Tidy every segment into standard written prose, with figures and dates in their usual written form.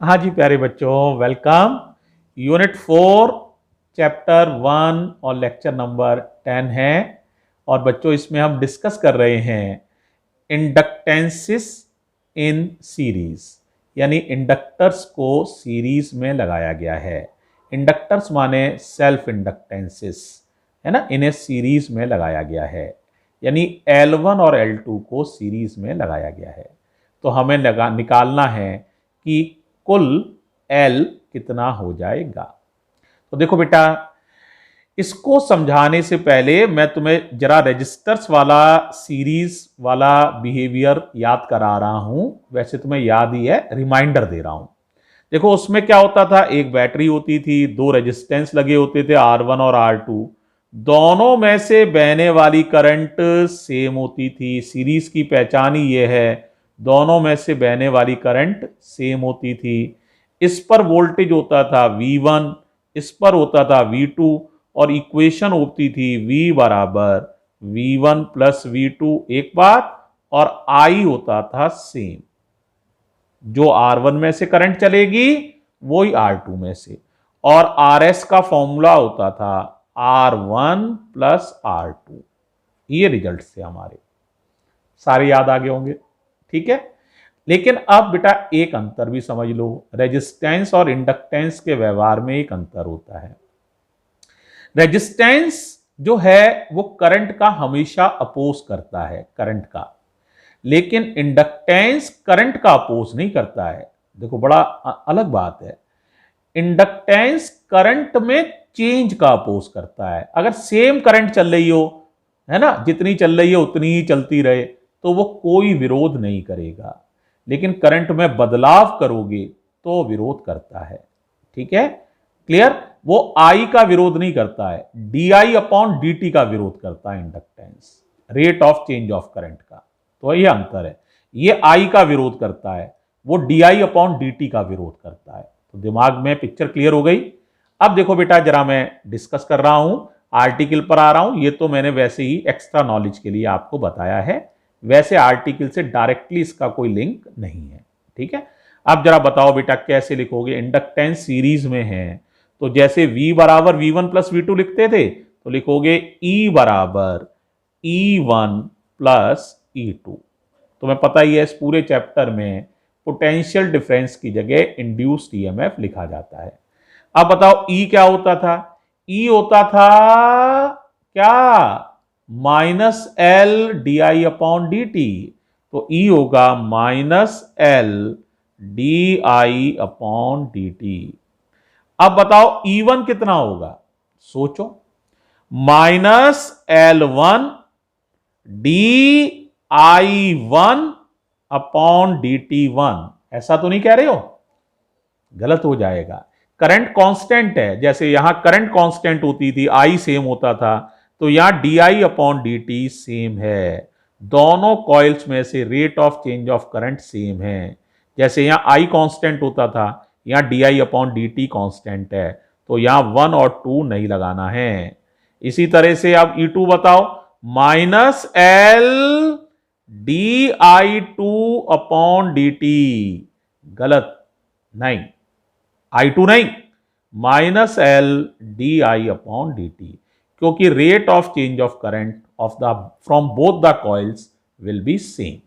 हाँ जी प्यारे बच्चों, वेलकम। यूनिट 4 चैप्टर 1 और लेक्चर नंबर 10 है। और बच्चों इसमें हम डिस्कस कर रहे हैं इंडक्टेंसिस इन सीरीज, यानी इंडक्टर्स को सीरीज में लगाया गया है। इंडक्टर्स माने सेल्फ इंडक्टेंसिस, है ना, इन्हें सीरीज में लगाया गया है, यानी L1 और L2 को सीरीज में लगाया गया है। तो हमें निकालना है कि कुल L कितना हो जाएगा। तो देखो बेटा, इसको समझाने से पहले मैं तुम्हें जरा रजिस्टर्स वाला सीरीज वाला बिहेवियर याद करा रहा हूं। वैसे तुम्हें याद ही है, रिमाइंडर दे रहा हूं। देखो उसमें क्या होता था, एक बैटरी होती थी, दो रेजिस्टेंस लगे होते थे R1 और R2। दोनों में से बहने वाली करंट सेम होती थी। सीरीज की पहचान ही यह है, दोनों में से बहने वाली करंट सेम होती थी। इस पर वोल्टेज होता था V1, इस पर होता था V2, और इक्वेशन होती थी V बराबर V1 प्लस V2 एक बात, और I होता था सेम। जो R1 में से करंट चलेगी वही R2 में से, और RS का फॉर्मूला होता था R1 प्लस R2। ये रिजल्ट थे हमारे, सारे याद आ गए होंगे, ठीक है। लेकिन अब बेटा एक अंतर भी समझ लो, रेजिस्टेंस और इंडक्टेंस के व्यवहार में एक अंतर होता है। रेजिस्टेंस जो है वो करंट का हमेशा अपोज करता है, करंट का, लेकिन इंडक्टेंस करंट का अपोज नहीं करता है। देखो बड़ा अलग बात है। इंडक्टेंस करंट में चेंज का अपोज करता है। अगर सेम करंट चल रही हो, है ना, जितनी चल रही है उतनी ही चलती रहे, तो वो कोई विरोध नहीं करेगा। लेकिन करंट में बदलाव करोगे तो विरोध करता है, ठीक है, क्लियर। वो आई का विरोध नहीं करता है, डी अपॉन डी टी का विरोध करता है inductance, rate of change of current का। तो ये अंतर है, ये आई का विरोध करता है, वो D I upon D T का विरोध करता है। तो दिमाग में पिक्चर क्लियर हो गई। अब देखो बेटा, जरा मैं डिस्कस कर रहा हूं, आर्टिकल पर आ रहा हूं। ये तो मैंने वैसे ही एक्स्ट्रा नॉलेज के लिए आपको बताया है, वैसे आर्टिकल से डायरेक्टली इसका कोई लिंक नहीं है, ठीक है। अब जरा बताओ बेटा कैसे लिखोगे। इंडक्टेंस सीरीज में है, तो जैसे V बराबर V1 प्लस V2 लिखते थे, तो लिखोगे E बराबर E1 प्लस E2। तुम्हें पता ही है इस पूरे चैप्टर में पोटेंशियल डिफरेंस की जगह इंड्यूस्ड ईएमएफ लिखा जाता है। अब बताओ E क्या होता था। E होता था क्या, minus L D I upon D T. तो E होगा minus L D I upon D T. अब बताओ E1 कितना होगा, सोचो, minus L1 D I one upon D T one. ऐसा तो नहीं कह रहे हो, गलत हो जाएगा। करंट कांस्टेंट है, जैसे यहां करंट कांस्टेंट होती थी, आई सेम होता था, तो यहां D I upon D T same है। दोनों कॉइल्स में से rate of change of current same है। जैसे यहां आई कांस्टेंट होता था, यहां D I upon D T constant है, तो यहां 1 और 2 नहीं लगाना है। इसी तरह से अब E2 बताओ, minus L D I two upon D T. गलत, नहीं, I2 नहीं, minus L D I upon D T, क्योंकि rate of change of current of the from both the coils will be same.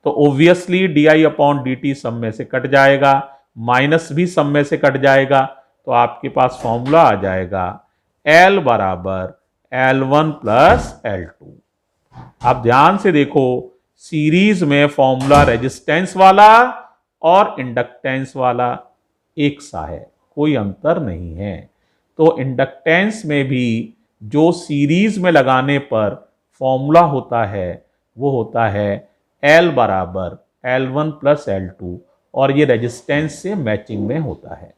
तो obviously D I upon D T सब में से cut जाएगा, minus भी सब में से कट जाएगा, तो आपके पास फॉर्मूला आ जाएगा L बराबर L1 प्लस L2। आप ध्यान से देखो, सीरीज में फॉर्मूला रेजिस्टेंस वाला और इंडक्टेंस वाला एक सा है, कोई अंतर नहीं है। तो इंडक्टेंस में भी जो सीरीज में लगाने पर फॉर्मूला होता है वो होता है L बराबर L1 प्लस L2, और ये रेजिस्टेंस से मैचिंग में होता है।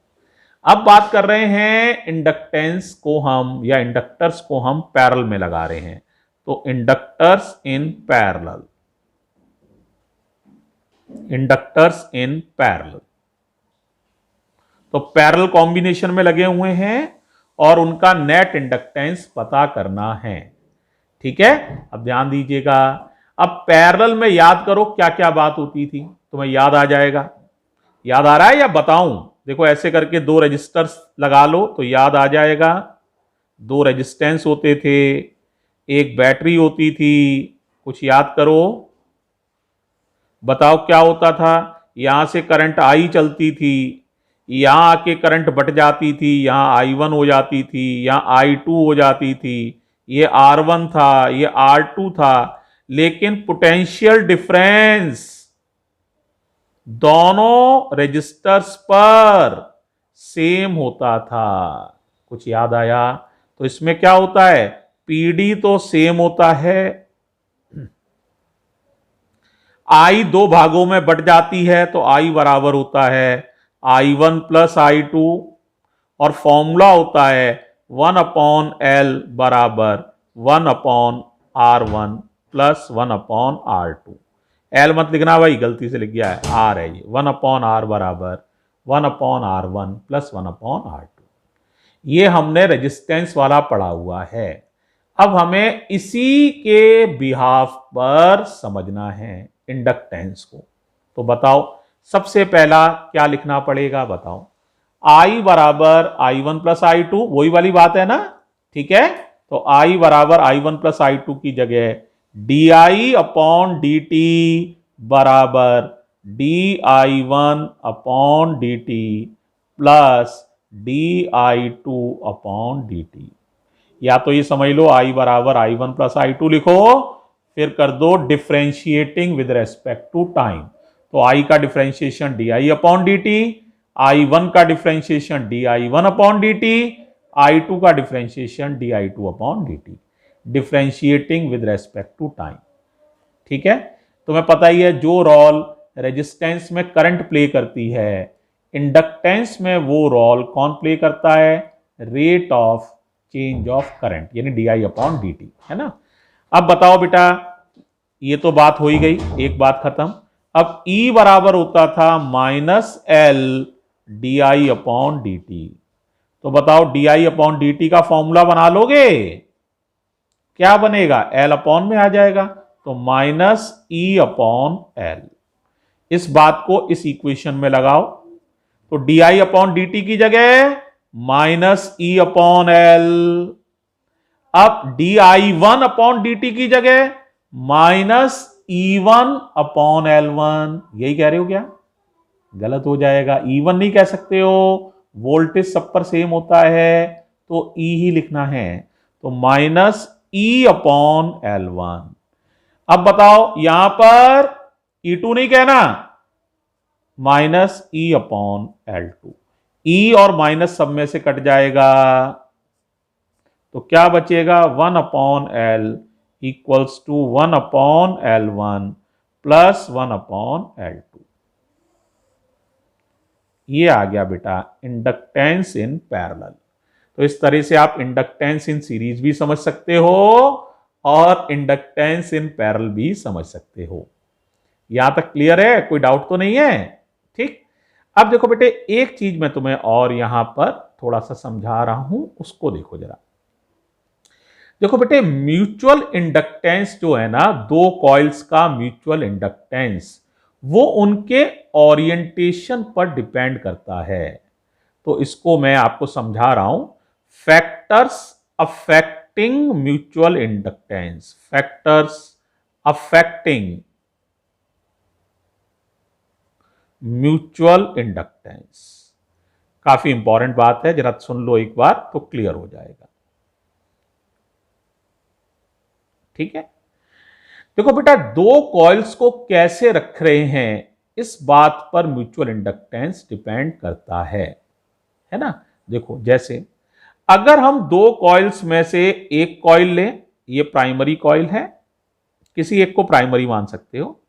अब बात कर रहे हैं इंडक्टेंस को हम, या इंडक्टर्स को हम पैरेलल में लगा रहे हैं। तो inductors in parallel, inductors in parallel, तो पैरेलल कॉम्बिनेशन में लगे हुए हैं और उनका नेट इंडक्टेंस पता करना है, ठीक है। अब ध्यान दीजिएगा, अब पैरेलल में याद करो क्या क्या बात होती थी, तुम्हें याद आ जाएगा। याद आ रहा है या बताऊं? देखो ऐसे करके दो रजिस्टर्स लगा लो तो याद आ जाएगा। दो रेजिस्टेंस होते थे, एक बैटरी होती थी, कुछ याद करो, बताओ क्या होता था? यहां से करंट आई चलती थी, यहां आके करंट बट जाती थी, यहां I1 हो जाती थी, यहां I2 हो जाती थी, ये R1 था, ये R2 था, लेकिन पोटेंशियल डिफरेंस दोनों रजिस्टर्स पर सेम होता था। कुछ याद आया? तो इसमें क्या होता है, पीडी तो सेम होता है, आई दो भागों में बट जाती है तो आई बराबर होता है I1 प्लस I2, और फॉर्मूला होता है 1/L बराबर 1/R1 प्लस 1/R2। एल मत लिखना भाई, गलती से लिख गया है, आर है ये, 1/R बराबर 1/R1 प्लस 1/R2। ये हमने रेजिस्टेंस वाला पढ़ा हुआ है। अब हमें इसी के बिहाफ पर समझना है इंडक्टेंस को। तो बताओ सबसे पहला क्या लिखना पड़ेगा, बताओ। I बराबर I1 प्लस I2, वही वाली बात है ना, ठीक है। तो I बराबर I1 प्लस I2 की जगह DI अपॉन DT बराबर DI1 upon DT plus DI2 upon DT। या तो ये समझ लो I बराबर I1 प्लस I2 लिखो, फिर कर दो differentiating with respect to time. तो I का differentiation DI upon DT, I1 का differentiation DI1 upon DT, I2 का differentiation DI2 upon DT, differentiating with respect to time. ठीक है, तुम्हें पता ही है जो रोल रेजिस्टेंस में करंट प्ले करती है, इंडक्टेंस में वो रोल कौन प्ले करता है, rate of change of current, यानी DI अपॉन DT, है ना। अब बताओ बेटा, ये तो बात हो ही गई, एक बात खत्म। अब E बराबर होता था -L DI अपॉन DT। तो बताओ DI अपॉन DT का फॉर्मूला बना लोगे, क्या बनेगा, L अपॉन में आ जाएगा, तो -E अपॉन L। इस बात को इस इक्वेशन में लगाओ, तो DI अपॉन DT की जगह -E अपॉन L। अब DI1 अपॉन DT की जगह -E1 अपॉन L1। यही कह रहे हो क्या? गलत हो जाएगा, E1 नहीं कह सकते हो, वोल्टेज सब पर सेम होता है, तो E ही लिखना है, तो -E अपॉन L1। अब बताओ यहां पर E2 नहीं कहना, -E अपॉन L2। E और माइनस सब में से कट जाएगा, तो क्या बचेगा, 1/L equals to 1/L1 plus 1/L2। ये आ गया बेटा इंडक्टेंस इन पैरेलल। तो इस तरह से आप इंडक्टेंस इन सीरीज भी समझ सकते हो और इंडक्टेंस इन पैरेलल भी समझ सकते हो। यहां तक क्लियर है, कोई डाउट तो नहीं है? ठीक, अब देखो बेटे, एक चीज मैं तुम्हें और यहां पर थोड़ा सा समझा रहा हूं, उसको देखो जरा। देखो बेटे, म्यूचुअल इंडक्टेंस जो है ना, दो कॉइल्स का म्यूचुअल इंडक्टेंस, वो उनके ओरिएंटेशन पर डिपेंड करता है। तो इसको मैं आपको समझा रहा हूं, factors affecting mutual inductance, factors affecting mutual inductance. काफी इंपॉर्टेंट बात है, जरा सुन लो एक बार तो क्लियर हो जाएगा। ठीक है, देखो बेटा, दो कॉइल्स को कैसे रख रहे हैं, इस बात पर म्यूचुअल इंडक्टेंस डिपेंड करता है ना। देखो, जैसे अगर हम दो कॉइल्स में से एक कॉइल लें, ये प्राइमरी कॉइल है, किसी एक को प्राइमरी मान सकते हो,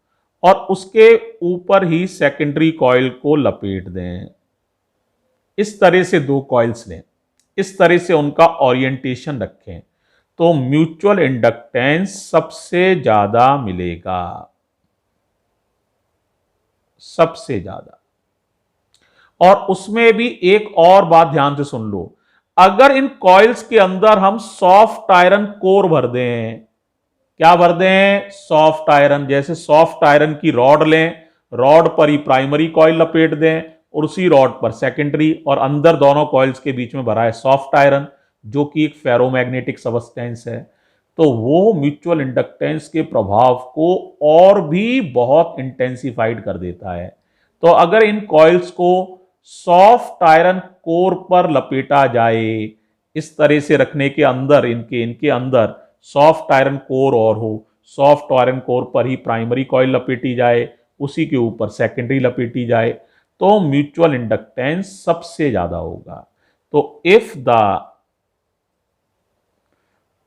और उसके ऊपर ही सेकेंडरी कॉइल को लपेट दें, इस तरह से दो कॉइल्स लें, इस तरह से उनका ओरिएंटेशन रखें, तो म्यूचुअल इंडक्टेंस सबसे ज्यादा मिलेगा, सबसे ज्यादा। और उसमें भी एक और बात ध्यान से सुन लो, अगर इन कॉइल्स के अंदर हम सॉफ्ट आयरन कोर भर दें, क्या भर दें, सॉफ्ट आयरन, जैसे सॉफ्ट आयरन की रॉड लें रॉड पर ही प्राइमरी कॉइल लपेट दें और उसी रॉड पर सेकेंडरी, और अंदर दोनों कॉइल्स के बीच में भरा है सॉफ्ट आयरन जो कि एक फेरोमैग्नेटिक सबस्टेंस है, तो वो म्यूचुअल इंडक्टेंस के प्रभाव को और भी बहुत इंटेंसिफाइड कर देता है। तो अगर इन कॉइल्स को सॉफ्ट आयरन कोर पर लपेटा जाए, इस तरह से रखने के अंदर इनके अंदर सॉफ्ट आयरन कोर और हो, सॉफ्ट आयरन कोर पर ही प्राइमरी कॉइल लपेटी जाए, उसी के ऊपर सेकेंडरी लपेटी जाए, तो म्यूचुअल इंडक्टेंस सबसे ज्यादा होगा। तो if the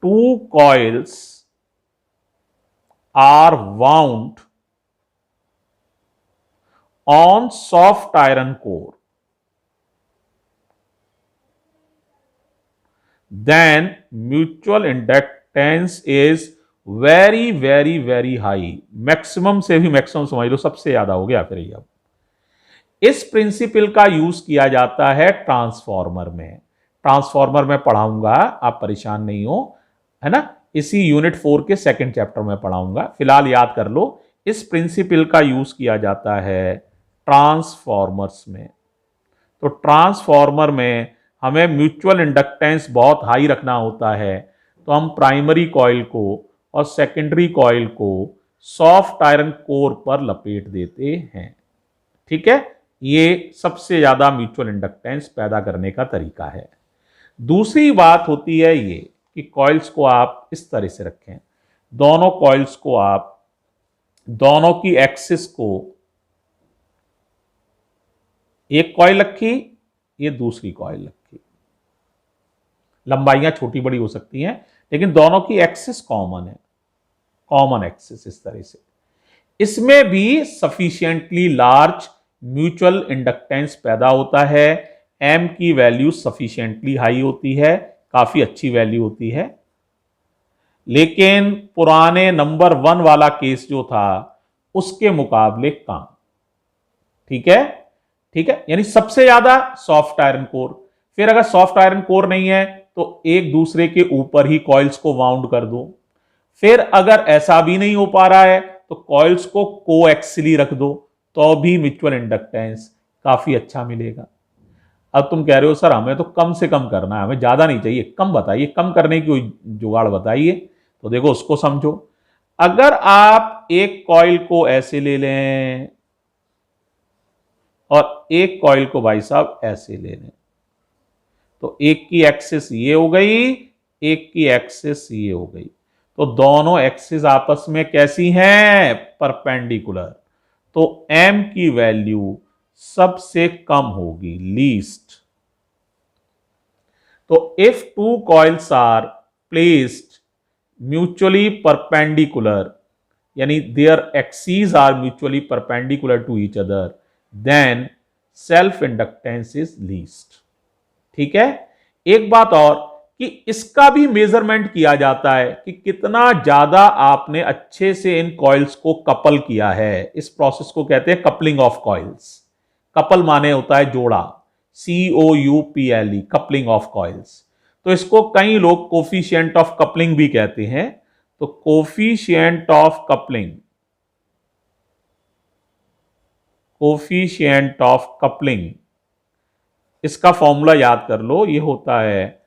two coils are wound on soft iron core, then mutual inductance is very very very high, maximum से भी मैक्सिमम समझ लो, सबसे ज्यादा हो गया फिर ये। अब इस प्रिंसिपल का यूज किया जाता है ट्रांसफॉर्मर में। ट्रांसफॉर्मर में पढ़ाऊंगा, आप परेशान नहीं हो, है ना, इसी यूनिट 4 के सेकंड चैप्टर में पढ़ाऊंगा, फिलहाल याद कर लो। इस प्रिंसिपल का यूज किया जाता है ट्रांसफॉर्मर्स में। तो ट्रांसफॉर्मर में हमें म्यूचुअल इंडक्टेंस बहुत हाई रखना होता है, तो हम प्राइमरी कॉइल को और सेकेंडरी कॉइल को सॉफ्ट आयरन कोर पर लपेट देते हैं। ठीक है, ये सबसे ज्यादा म्यूचुअल इंडक्टेंस पैदा करने का तरीका है। दूसरी बात होती है ये कि कॉइल्स को आप इस तरह से रखें, दोनों कॉइल्स को आप दोनों की एक्सिस को, एक कॉइल रखी, ये दूसरी कॉइल रखी, लंबाइयां छोटी बड़ी हो सकती हैं लेकिन दोनों की एक्सिस कॉमन है, कॉमन एक्सिस इस तरह से। इसमें भी सफिशिएंटली लार्ज म्यूचुअल इंडक्टेंस पैदा होता है, एम की वैल्यू सफिशिएंटली हाई होती है, काफी अच्छी वैल्यू होती है। लेकिन पुराने नंबर 1 वाला केस जो था उसके मुकाबले कम। ठीक है, ठीक है, यानी सबसे ज्यादा सॉफ्ट आयरन कोर। फिर अगर सॉफ्ट आयरन कोर नहीं है तो एक दूसरे के ऊपर ही कॉइल्स को वाउंड कर दो। फिर अगर ऐसा भी नहीं हो पा रहा है तो कॉइल्स को कोएक्सियली रख दो, तो भी म्यूचुअल इंडक्टेंस काफी अच्छा मिलेगा। अब तुम कह रहे हो सर हमें तो कम से कम करना है, हमें ज्यादा नहीं चाहिए, कम बताइए, कम करने की कोई जुगाड़ बताइए। तो देखो उसको समझो। अगर आप एक कॉइल को ऐसे ले लें और एक कॉइल को भाई साहब ऐसे ले लें, तो एक की एक्सिस ये हो गई, एक की एक्सिस ये हो गई, तो दोनों एक्सिस आपस में कैसी हैं? परपेंडिकुलर। तो m की वैल्यू सबसे कम होगी, लीस्ट। तो if two coils are placed mutually perpendicular, यानी their axis are mutually perpendicular to each other, then self inductance is least. ठीक है, एक बात और कि इसका भी मेजरमेंट किया जाता है कि कितना ज्यादा आपने अच्छे से इन कॉइल्स को कपल किया है। इस प्रोसेस को कहते हैं कपलिंग ऑफ कॉइल्स। कपल माने होता है जोड़ा, COUPLE, कपलिंग ऑफ कॉइल्स। तो इसको कई लोग कोफिशिएंट ऑफ कपलिंग भी कहते हैं। तो coefficient of coupling, coefficient of coupling, इसका फॉर्मूला याद कर लो, ये होता है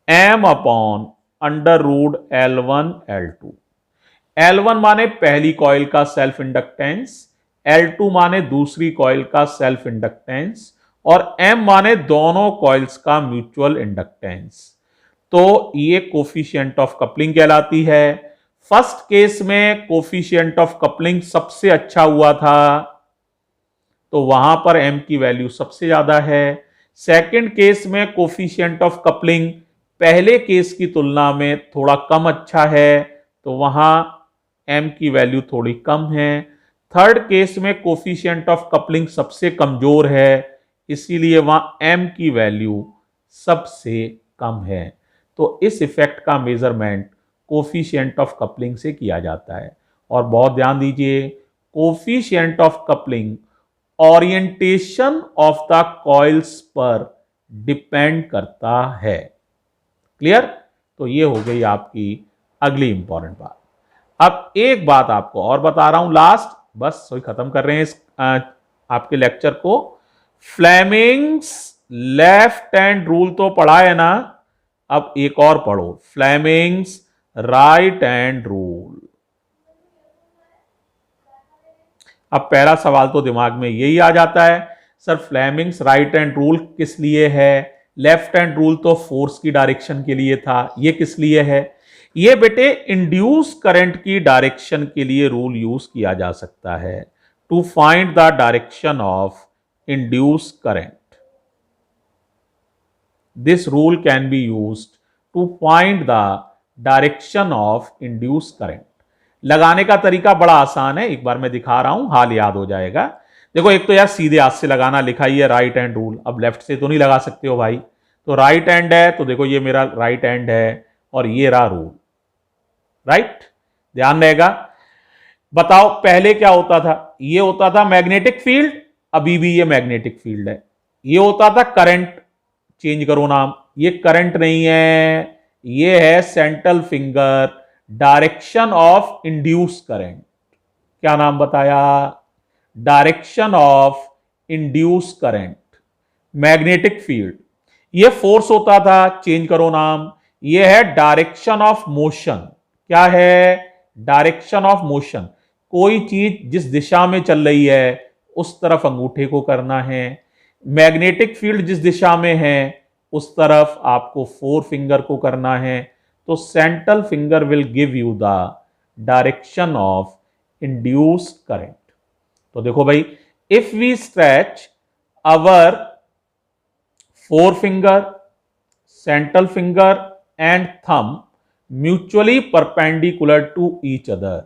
m/√L1 L2। L1 माने पहली कॉइल का सेल्फ इंडक्टेंस, L2 माने दूसरी कॉइल का सेल्फ इंडक्टेंस, और M माने दोनों कॉइल्स का म्यूचुअल इंडक्टेंस। तो ये कोफिशिएंट ऑफ कपलिंग कहलाती है। फर्स्ट केस में कोफिशिएंट ऑफ कपलिंग सबसे अच्छा हुआ था, तो वहां पर m की वैल्यू सबसे ज्यादा है। सेकंड केस में कोफिशिएंट ऑफ कपलिंग पहले केस की तुलना में थोड़ा कम अच्छा है, तो वहां m की वैल्यू थोड़ी कम है। थर्ड केस में कोफिशिएंट ऑफ कपलिंग सबसे कमजोर है, इसीलिए वहां m की वैल्यू सबसे कम है। तो इस इफेक्ट का मेजरमेंट कोफिशिएंट ऑफ कपलिंग से किया जाता है। और बहुत ध्यान दीजिए, coefficient of coupling orientation of the coils पर डिपेंड करता है। क्लियर? तो ये हो गई आपकी अगली इंपॉर्टेंट बात। अब एक बात आपको और बता रहा हूं लास्ट, बस वही खत्म कर रहे हैं इस आपके लेक्चर को। फ्लेमिंग्स लेफ्ट हैंड रूल तो पढ़ा है ना, अब एक और पढ़ो, फ्लेमिंग्स राइट हैंड रूल। अब पहला सवाल तो दिमाग में यही आ जाता है, sir Fleming's right hand rule किस लिए है? लेफ्ट हैंड रूल तो फोर्स की डायरेक्शन के लिए था, ये किस लिए है? ये बेटे इंड्यूस करंट की डायरेक्शन के लिए रूल यूज किया जा सकता है, to find the direction of induce current. This rule can be used to find the direction of induce current. लगाने का तरीका बड़ा आसान है, एक बार मैं दिखा रहा हूं, हाल याद हो जाएगा। देखो एक तो यार सीधे हाथ से लगाना, लिखा ही है राइट हैंड रूल, अब लेफ्ट से तो नहीं लगा सकते हो भाई, तो राइट हैंड है तो देखो ये मेरा राइट हैंड है और ये रहा रूल, राइट, ध्यान रहेगा। बताओ पहले क्या होता था? ये होता था मैग्नेटिक फील्ड, अभी भी ये मैग्नेटिक फील्ड है। ये होता था करंट, चेंज करो नाम, ये करंट नहीं है, ये है central finger, direction of induce current. क्या नाम बताया? Direction of induce current, magnetic field. ये फोर्स होता था, चेंज करो नाम, ये है डायरेक्शन ऑफ मोशन। क्या है? Direction of motion. कोई चीज जिस दिशा में चल रही है उस तरफ अंगूठे को करना है, मैग्नेटिक फील्ड जिस दिशा में है उस तरफ आपको फोर फिंगर को करना है, तो central finger will give you the direction of induced current. तो देखो भाई, if we stretch our four finger, central finger and thumb mutually perpendicular to each other,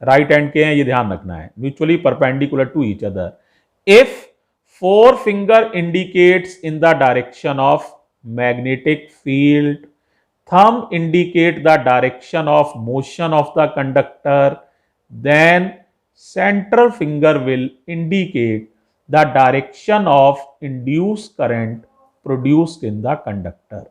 right hand के हैं ये ध्यान रखना है, mutually perpendicular to each other. If four finger indicates in the direction of magnetic field, thumb indicate the direction of motion of the conductor, then central finger will indicate the direction of induced current produced in the conductor।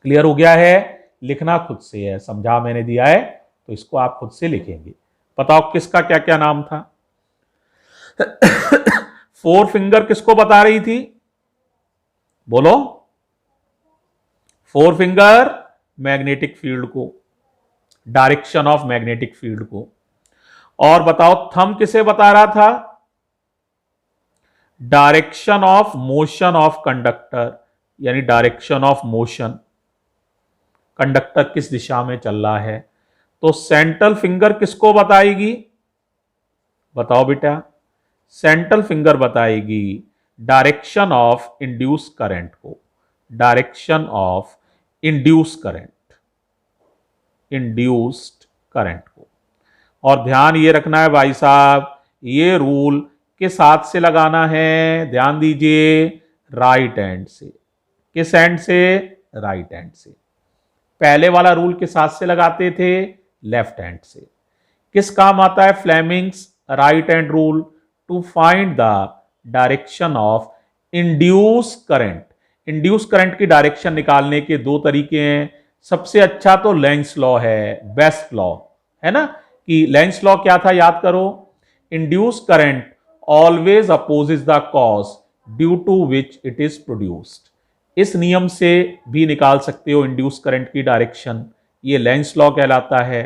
Clear हो गया है? लिखना खुद से है, समझा मैंने दिया है तो इसको आप खुद से लिखेंगे। बताओ किसका क्या क्या नाम था? फोर फिंगर किसको बता रही थी? बोलो। फोर फिंगर मैग्नेटिक फील्ड को, डायरेक्शन ऑफ मैग्नेटिक फील्ड को। और बताओ थंब किसे बता रहा था? Direction of motion of conductor, यानी डायरेक्शन ऑफ मोशन, कंडक्टर किस दिशा में चल रहा है। तो सेंट्रल फिंगर किसको बताएगी? बताओ बेटा। सेंट्रल फिंगर बताएगी डायरेक्शन ऑफ इंड्यूस करंट को, direction of induce current, induced current को। और ध्यान ये रखना है भाई साहब, ये रूल किस हाथ से लगाना है? ध्यान दीजिए, राइट हैंड से। किस हैंड से? राइट हैंड से। पहले वाला रूल किस हाथ से लगाते थे? लेफ्ट हैंड से। किस काम आता है Fleming's right hand rule? To find the direction of induce current. Induce current की डायरेक्शन निकालने के दो तरीके हैं। सबसे अच्छा तो लेंस लॉ है, बेस्ट लॉ है ना, कि लेंस लॉ क्या था याद करो, induce current always opposes the cause due to which it is produced. इस नियम से भी निकाल सकते हो इंड्यूस करंट की डायरेक्शन, ये लेंस लॉ कहलाता है।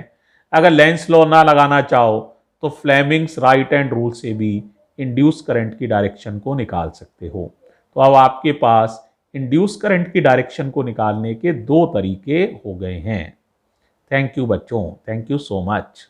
अगर लेंस लॉ ना लगाना चाहो तो फ्लेमिंग्स राइट हैंड रूल से भी इंड्यूस करंट की डायरेक्शन को निकाल सकते हो। तो अब आपके पास इंड्यूस करंट की डायरेक्शन को निकालने के दो तरीके हो गए हैं। थैंक यू बच्चों, थैंक यू सो मच।